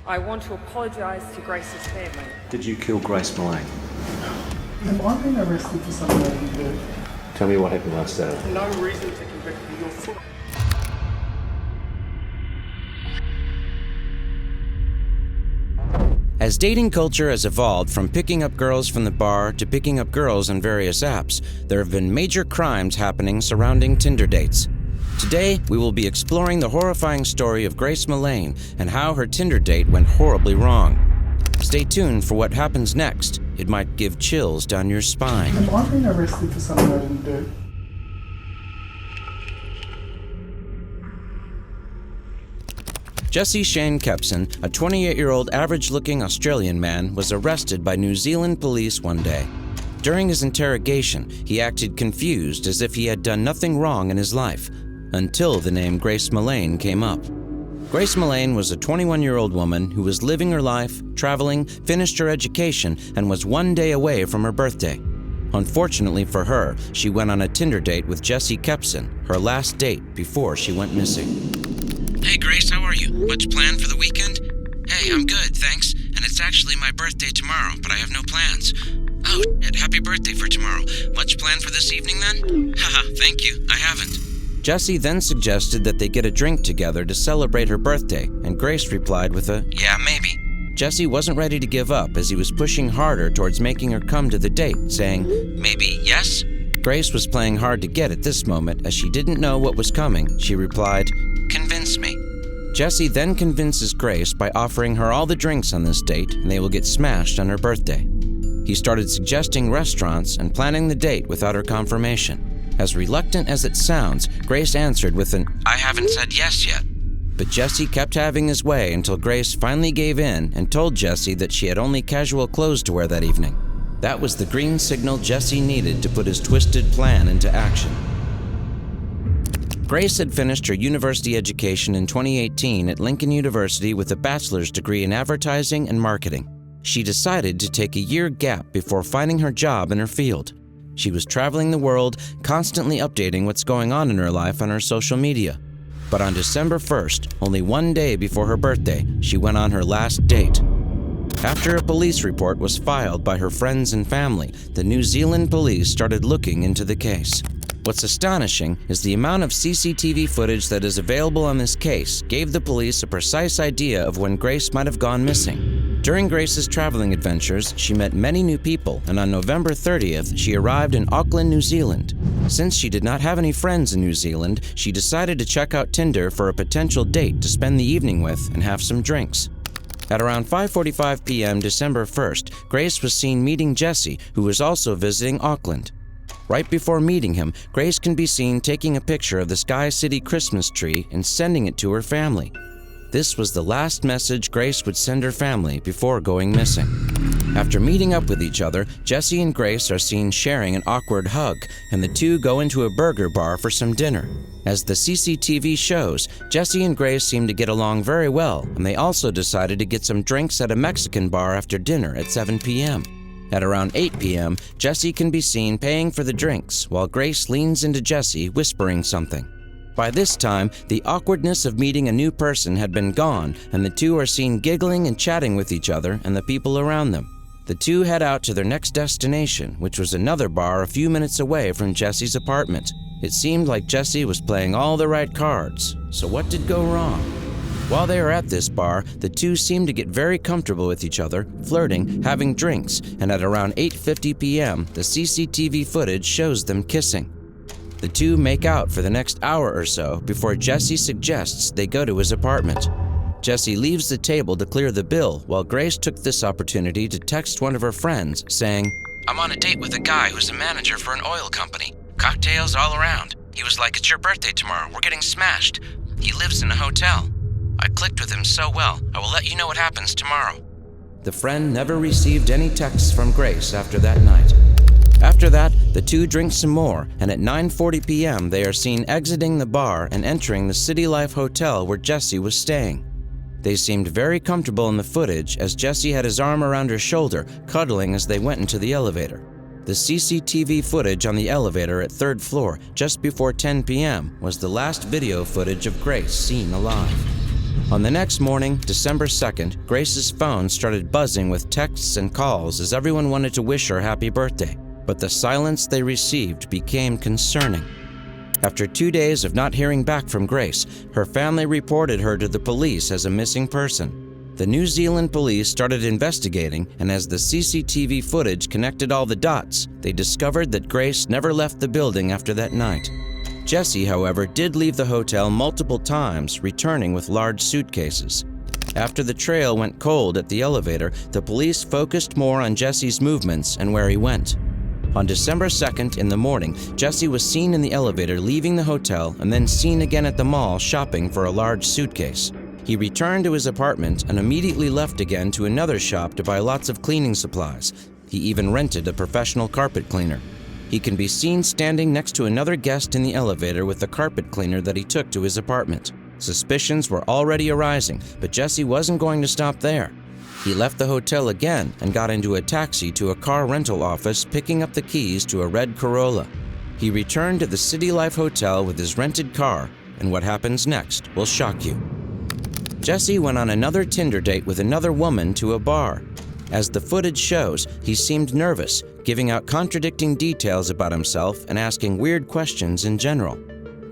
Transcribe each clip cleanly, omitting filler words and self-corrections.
I want to apologise to Grace's family. Did you kill Grace Millane? Have I been arrested for something I didn't do? Tell me what happened last Saturday. No reason to convict me. You're full. As dating culture has evolved from picking up girls from the bar to picking up girls on various apps, there have been major crimes happening surrounding Tinder dates. Today, we will be exploring the horrifying story of Grace Millane and how her Tinder date went horribly wrong. Stay tuned for what happens next. It might give chills down your spine. Have I been arrested for something I didn't do? Jesse Shane Kepson, a 28-year-old average-looking Australian man, was arrested by New Zealand police one day. During his interrogation, he acted confused as if he had done nothing wrong in his life, until the name Grace Millane came up. Grace Millane was a 21-year-old woman who was living her life, traveling, finished her education, and was one day away from her birthday. Unfortunately for her, she went on a Tinder date with Jesse Kepson, her last date before she went missing. Hey Grace, how are you? Much planned for the weekend? Hey, I'm good, thanks. And it's actually my birthday tomorrow, but I have no plans. Oh, happy birthday for tomorrow. Much planned for this evening then? Haha, thank you, I haven't. Jesse then suggested that they get a drink together to celebrate her birthday, and Grace replied with a, yeah, maybe. Jesse wasn't ready to give up as he was pushing harder towards making her come to the date, saying, maybe yes? Grace was playing hard to get at this moment as she didn't know what was coming. She replied, convince me. Jesse then convinces Grace by offering her all the drinks on this date, and they will get smashed on her birthday. He started suggesting restaurants and planning the date without her confirmation. As reluctant as it sounds, Grace answered with an, I haven't said yes yet. But Jesse kept having his way until Grace finally gave in and told Jesse that she had only casual clothes to wear that evening. That was the green signal Jesse needed to put his twisted plan into action. Grace had finished her university education in 2018 at Lincoln University with a bachelor's degree in advertising and marketing. She decided to take a year gap before finding her job in her field. She was traveling the world, constantly updating what's going on in her life on her social media. But on December 1st, only one day before her birthday, she went on her last date. After a police report was filed by her friends and family, the New Zealand police started looking into the case. What's astonishing is the amount of CCTV footage that is available on this case gave the police a precise idea of when Grace might have gone missing. During Grace's traveling adventures, she met many new people, and on November 30th, she arrived in Auckland, New Zealand. Since she did not have any friends in New Zealand, she decided to check out Tinder for a potential date to spend the evening with and have some drinks. At around 5:45 p.m. December 1st, Grace was seen meeting Jesse, who was also visiting Auckland. Right before meeting him, Grace can be seen taking a picture of the Sky City Christmas tree and sending it to her family. This was the last message Grace would send her family before going missing. After meeting up with each other, Jesse and Grace are seen sharing an awkward hug, and the two go into a burger bar for some dinner. As the CCTV shows, Jesse and Grace seem to get along very well, and they also decided to get some drinks at a Mexican bar after dinner at 7 p.m. At around 8 p.m., Jesse can be seen paying for the drinks, while Grace leans into Jesse, whispering something. By this time, the awkwardness of meeting a new person had been gone, and the two are seen giggling and chatting with each other and the people around them. The two head out to their next destination, which was another bar a few minutes away from Jesse's apartment. It seemed like Jesse was playing all the right cards. So what did go wrong? While they are at this bar, the two seem to get very comfortable with each other, flirting, having drinks, and at around 8:50 p.m., the CCTV footage shows them kissing. The two make out for the next hour or so before Jesse suggests they go to his apartment. Jesse leaves the table to clear the bill, while Grace took this opportunity to text one of her friends, saying, I'm on a date with a guy who's a manager for an oil company. Cocktails all around. He was like, it's your birthday tomorrow, we're getting smashed. He lives in a hotel. I clicked with him so well, I will let you know what happens tomorrow. The friend never received any texts from Grace after that night. After that, the two drink some more, and at 9:40 p.m. they are seen exiting the bar and entering the City Life Hotel where Jesse was staying. They seemed very comfortable in the footage as Jesse had his arm around her shoulder, cuddling as they went into the elevator. The CCTV footage on the elevator at 3rd floor just before 10 p.m. was the last video footage of Grace seen alive. On the next morning, December 2nd, Grace's phone started buzzing with texts and calls as everyone wanted to wish her happy birthday. But the silence they received became concerning. After 2 days of not hearing back from Grace, her family reported her to the police as a missing person. The New Zealand police started investigating, and as the CCTV footage connected all the dots, they discovered that Grace never left the building after that night. Jessie, however, did leave the hotel multiple times, returning with large suitcases. After the trail went cold at the elevator, the police focused more on Jessie's movements and where he went. On December 2nd in the morning, Jessie was seen in the elevator leaving the hotel and then seen again at the mall shopping for a large suitcase. He returned to his apartment and immediately left again to another shop to buy lots of cleaning supplies. He even rented a professional carpet cleaner. He can be seen standing next to another guest in the elevator with the carpet cleaner that he took to his apartment. Suspicions were already arising, but Jessie wasn't going to stop there. He left the hotel again and got into a taxi to a car rental office, picking up the keys to a red Corolla. He returned to the City Life Hotel with his rented car, and what happens next will shock you. Jessie went on another Tinder date with another woman to a bar. As the footage shows, he seemed nervous, giving out contradicting details about himself and asking weird questions in general.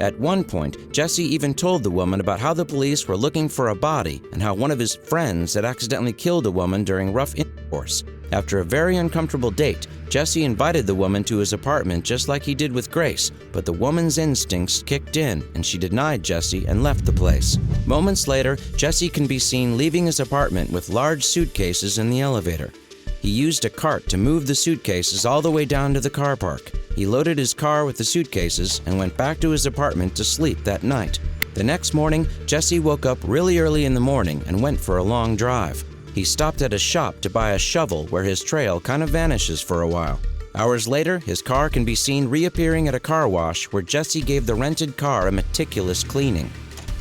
At one point, Jessie even told the woman about how the police were looking for a body and how one of his friends had accidentally killed a woman during rough intercourse. After a very uncomfortable date, Jessie invited the woman to his apartment just like he did with Grace, but the woman's instincts kicked in and she denied Jessie and left the place. Moments later, Jessie can be seen leaving his apartment with large suitcases in the elevator. He used a cart to move the suitcases all the way down to the car park. He loaded his car with the suitcases and went back to his apartment to sleep that night. The next morning, Jessie woke up really early in the morning and went for a long drive. He stopped at a shop to buy a shovel where his trail kind of vanishes for a while. Hours later, his car can be seen reappearing at a car wash where Jessie gave the rented car a meticulous cleaning.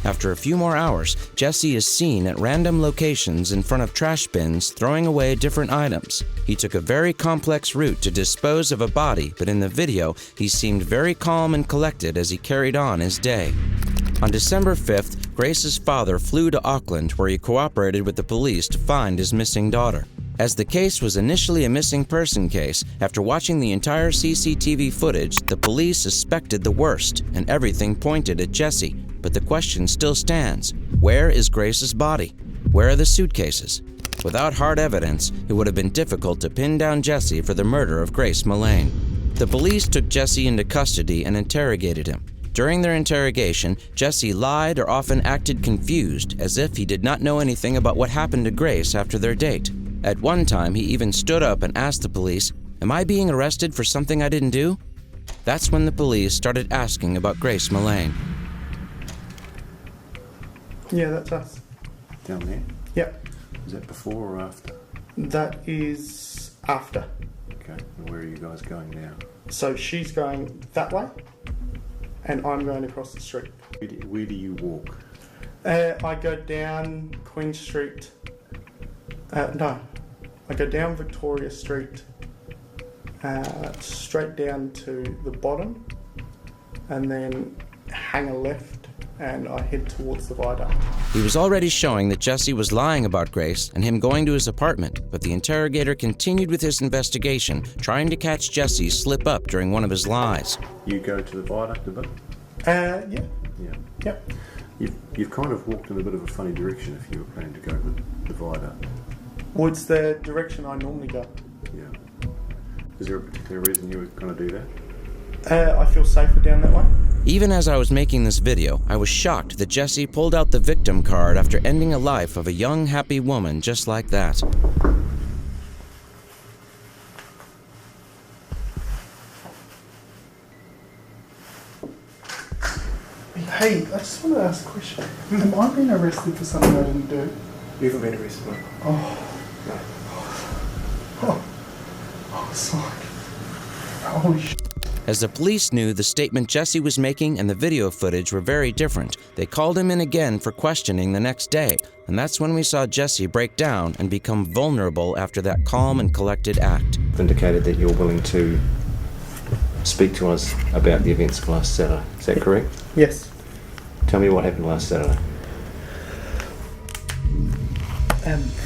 After a few more hours, Jessie is seen at random locations in front of trash bins throwing away different items. He took a very complex route to dispose of a body, but in the video, he seemed very calm and collected as he carried on his day. On December 5th, Grace's father flew to Auckland where he cooperated with the police to find his missing daughter. As the case was initially a missing person case, after watching the entire CCTV footage, the police suspected the worst and everything pointed at Jessie. But the question still stands. Where is Grace's body? Where are the suitcases? Without hard evidence, it would have been difficult to pin down Jessie for the murder of Grace Millane. The police took Jessie into custody and interrogated him. During their interrogation, Jessie lied or often acted confused, as if he did not know anything about what happened to Grace after their date. At one time, he even stood up and asked the police, "Am I being arrested for something I didn't do?" That's when the police started asking about Grace Millane. Yeah, that's us. Down there? Yep. Is that before or after? That is after. Okay, and where are you guys going now? So she's going that way, and I'm going across the street. Where do you walk? I go down Queen Street. No, I go down Victoria Street, straight down to the bottom, and then hang a left, and I head towards the viaduct. He was already showing that Jessie was lying about Grace and him going to his apartment, but the interrogator continued with his investigation, trying to catch Jessie slip up during one of his lies. You go to the viaduct a bit? Yeah. Yeah. Yep. You've kind of walked in a bit of a funny direction if you were planning to go to the viaduct. Well, it's the direction I normally go. Yeah. Is there a particular reason you were going to do that? I feel safer down that way. Even as I was making this video, I was shocked that Jessie pulled out the victim card after ending a life of a young, happy woman just like that. Hey, I just want to ask a question. Am I being arrested for something I didn't do? You haven't been arrested, mate. Oh. No. Oh, it's like, holy shit. As the police knew the statement Jessie was making and the video footage were very different, they called him in again for questioning the next day, and that's when we saw Jessie break down and become vulnerable after that calm and collected act. Indicated that you're willing to speak to us about the events of last Saturday. Is that correct? Yes. Tell me what happened last Saturday.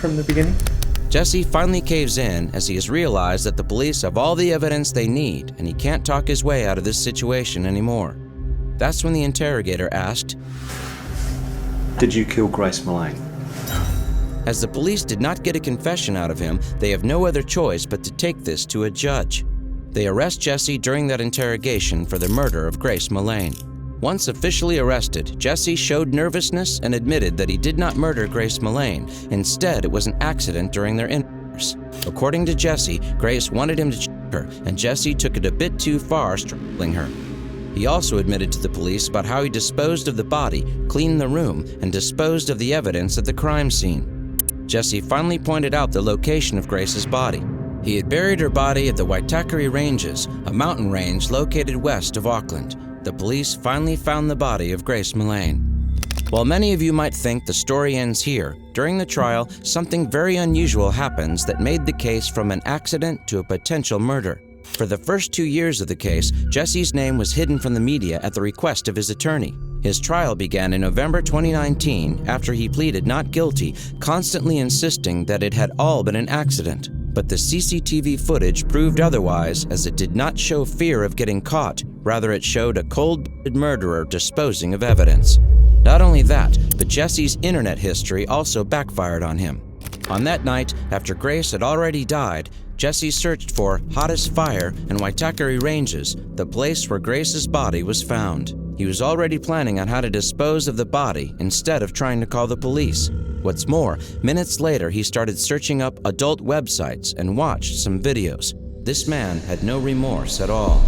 From the beginning. Jesse finally caves in as he has realized that the police have all the evidence they need and he can't talk his way out of this situation anymore. That's when the interrogator asked, Did you kill Grace Millane? As the police did not get a confession out of him, they have no other choice but to take this to a judge. They arrest Jesse during that interrogation for the murder of Grace Millane. Once officially arrested, Jesse showed nervousness and admitted that he did not murder Grace Millane. Instead, it was an accident during their intercourse. According to Jesse, Grace wanted him to choke her, and Jesse took it a bit too far, strangling her. He also admitted to the police about how he disposed of the body, cleaned the room, and disposed of the evidence at the crime scene. Jesse finally pointed out the location of Grace's body. He had buried her body at the Waitakere Ranges, a mountain range located west of Auckland. The police finally found the body of Grace Millane. While many of you might think the story ends here, during the trial, something very unusual happens that made the case from an accident to a potential murder. For the first 2 years of the case, Jesse's name was hidden from the media at the request of his attorney. His trial began in November 2019 after he pleaded not guilty, constantly insisting that it had all been an accident. But the CCTV footage proved otherwise, as it did not show fear of getting caught. Rather, it showed a cold-blooded murderer disposing of evidence. Not only that, but Jesse's internet history also backfired on him. On that night, after Grace had already died, Jesse searched for Hottest Fire and Waitakere Ranges, the place where Grace's body was found. He was already planning on how to dispose of the body instead of trying to call the police. What's more, minutes later he started searching up adult websites and watched some videos. This man had no remorse at all.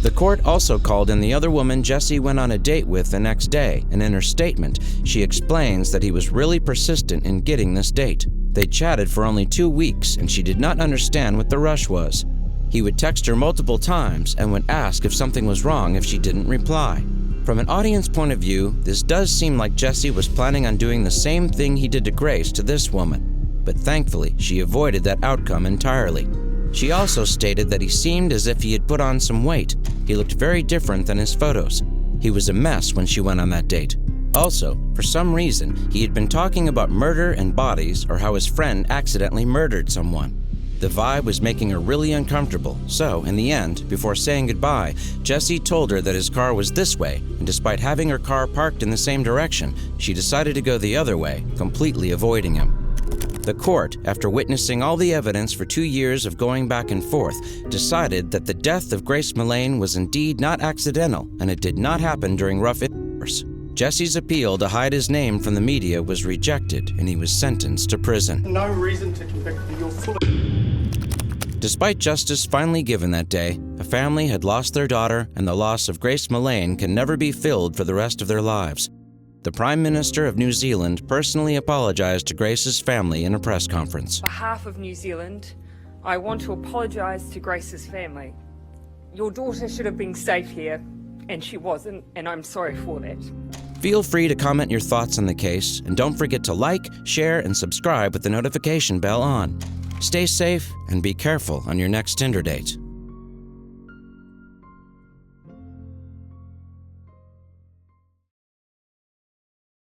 The court also called in the other woman Jesse went on a date with the next day, and in her statement, she explains that he was really persistent in getting this date. They chatted for only 2 weeks, and she did not understand what the rush was. He would text her multiple times and would ask if something was wrong if she didn't reply. From an audience point of view, this does seem like Jesse was planning on doing the same thing he did to Grace to this woman, but thankfully she avoided that outcome entirely. She also stated that he seemed as if he had put on some weight. He looked very different than his photos. He was a mess when she went on that date. Also, for some reason, he had been talking about murder and bodies or how his friend accidentally murdered someone. The vibe was making her really uncomfortable, so in the end, before saying goodbye, Jesse told her that his car was this way, and despite having her car parked in the same direction, she decided to go the other way, completely avoiding him. The court, after witnessing all the evidence for 2 years of going back and forth, decided that the death of Grace Millane was indeed not accidental, and it did not happen during rough intercourse. Jesse's appeal to hide his name from the media was rejected, and he was sentenced to prison. No reason to convict me. You're full of... Despite justice finally given that day, a family had lost their daughter, and the loss of Grace Millane can never be filled for the rest of their lives. The Prime Minister of New Zealand personally apologized to Grace's family in a press conference. On behalf of New Zealand, I want to apologise to Grace's family. Your daughter should have been safe here, and she wasn't, and I'm sorry for that. Feel free to comment your thoughts on the case, and don't forget to like, share, and subscribe with the notification bell on. Stay safe and be careful on your next Tinder date.